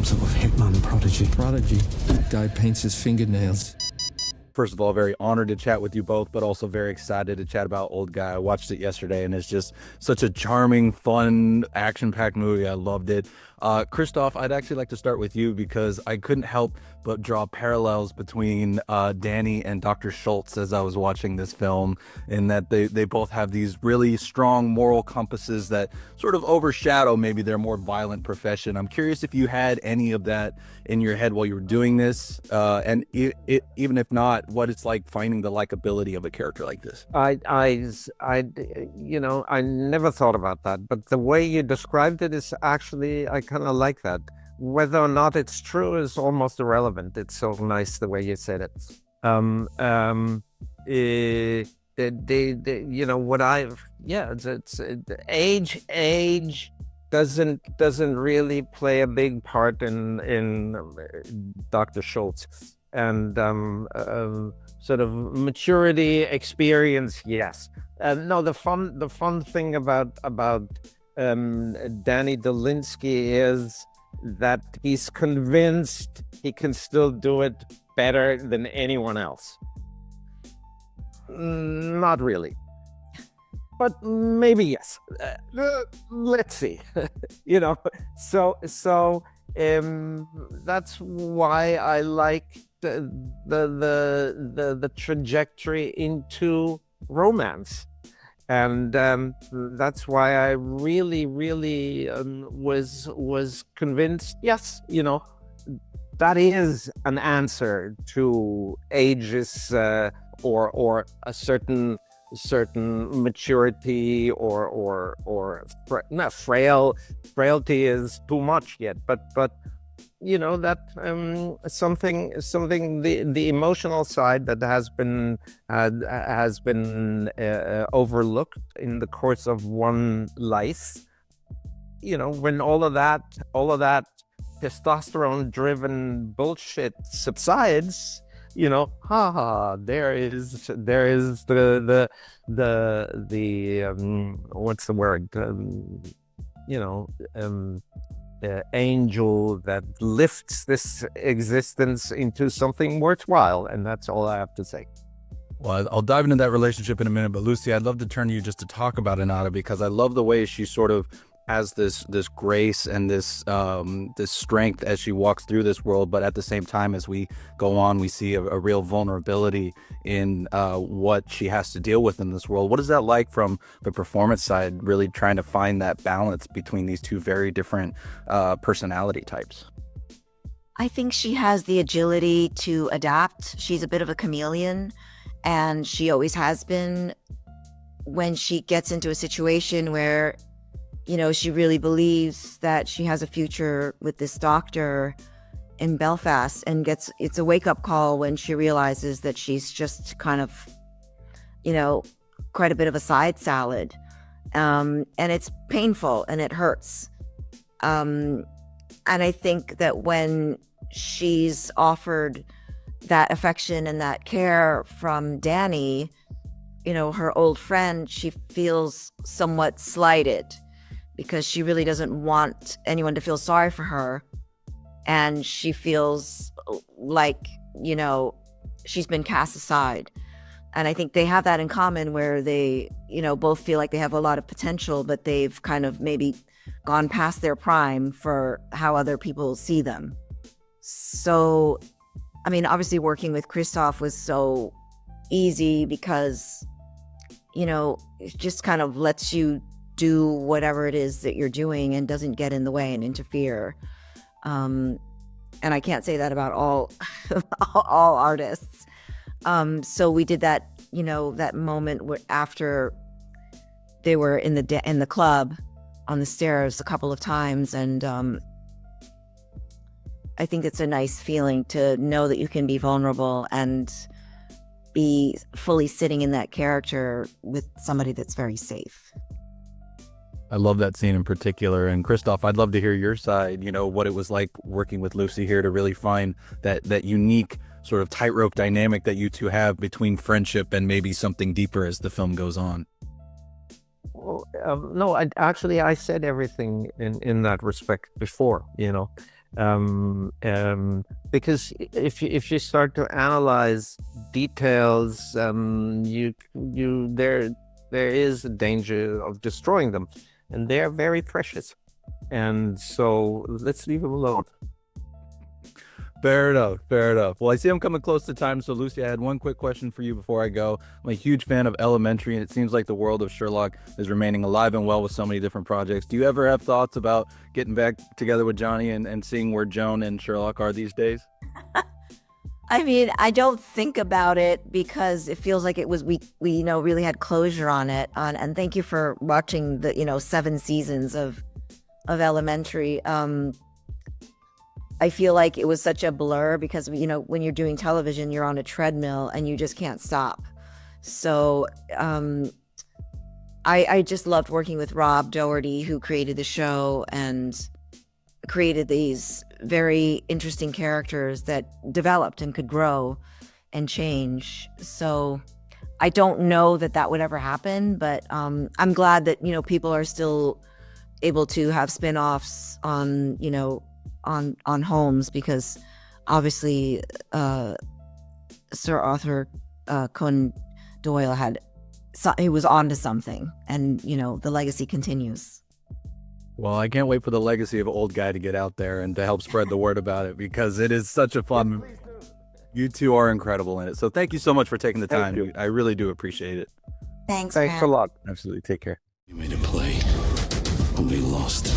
some sort of hitman prodigy. Prodigy. Guy paints his fingernails. First of all, very honored to chat with you both, but also very excited to chat about Old Guy. I watched it yesterday, and it's just such a charming, fun, action-packed movie. I loved it. Christoph, I'd actually like to start with you because I couldn't help but draw parallels between Danny and Dr. Schultz as I was watching this film, in that they both have these really strong moral compasses that sort of overshadow maybe their more violent profession. I'm curious if you had any of that in your head while you were doing this, and even if not, what it's like finding the likability of a character like this. I never thought about that, but the way you described it is actually, I kind of like that. Whether or not it's true is almost irrelevant. It's so nice the way you said it. Age doesn't really play a big part in Dr. Schultz, and sort of maturity, experience, yes. No, the fun thing about Danny Dolinsky is that he's convinced he can still do it better than anyone else. Not really, but maybe yes. Let's see. So that's why I like the trajectory into romance. And that's why I really was convinced, yes, that is an answer to ages or a certain maturity or not frailty is too much yet, but that something the emotional side that has been overlooked in the course of one life. When all of that testosterone driven bullshit subsides, there is the what's the word, angel that lifts this existence into something worthwhile, and that's all I have to say. Well, I'll dive into that relationship in a minute, but Lucy, I'd love to turn to you just to talk about Inada, because I love the way she sort of has this grace and this strength as she walks through this world, but at the same time, as we go on, we see a real vulnerability in what she has to deal with in this world. What is that like from the performance side, really trying to find that balance between these two very different personality types? I think she has the agility to adapt. She's a bit of a chameleon, and she always has been. When she gets into a situation where she really believes that she has a future with this doctor in Belfast, and it's a wake-up call when she realizes that she's just kind of, quite a bit of a side salad. And it's painful and it hurts. And I think that when she's offered that affection and that care from Danny, her old friend, she feels somewhat slighted, because she really doesn't want anyone to feel sorry for her. And she feels like, she's been cast aside. And I think they have that in common, where they, both feel like they have a lot of potential, but they've kind of maybe gone past their prime for how other people see them. So, obviously working with Christoph was so easy because, it just kind of lets you do whatever it is that you're doing and doesn't get in the way and interfere. And I can't say that about all artists. So we did that, that moment where after they were in the club on the stairs a couple of times, and I think it's a nice feeling to know that you can be vulnerable and be fully sitting in that character with somebody that's very safe. I love that scene in particular. And Christoph, I'd love to hear your side, what it was like working with Lucy here to really find that unique sort of tightrope dynamic that you two have between friendship and maybe something deeper as the film goes on. Well, no, I said everything in that respect before, Because if you start to analyze details, there is a danger of destroying them, and they are very precious. And so let's leave them alone. Fair enough. Fair enough. Well, I see I'm coming close to time. So, Lucy, I had one quick question for you before I go. I'm a huge fan of Elementary, and it seems like the world of Sherlock is remaining alive and well with so many different projects. Do you ever have thoughts about getting back together with Johnny and seeing where Joan and Sherlock are these days? I mean, I don't think about it because it feels like it was we really had closure on it. And thank you for watching the 7 seasons of Elementary. I feel like it was such a blur because when you're doing television, you're on a treadmill and you just can't stop. So I just loved working with Rob Doherty, who created the show and created these very interesting characters that developed and could grow and change. So I don't know that would ever happen, but I'm glad that people are still able to have spin-offs on on Holmes, because obviously Sir Arthur Conan Doyle he was onto something, and the legacy continues. Well, I can't wait for the legacy of Old Guy to get out there and to help spread the word about it, because it is such a fun. You two are incredible in it. So thank you so much for taking the time. I really do appreciate it. Thanks a lot. Absolutely. Take care. You made a play, but we lost.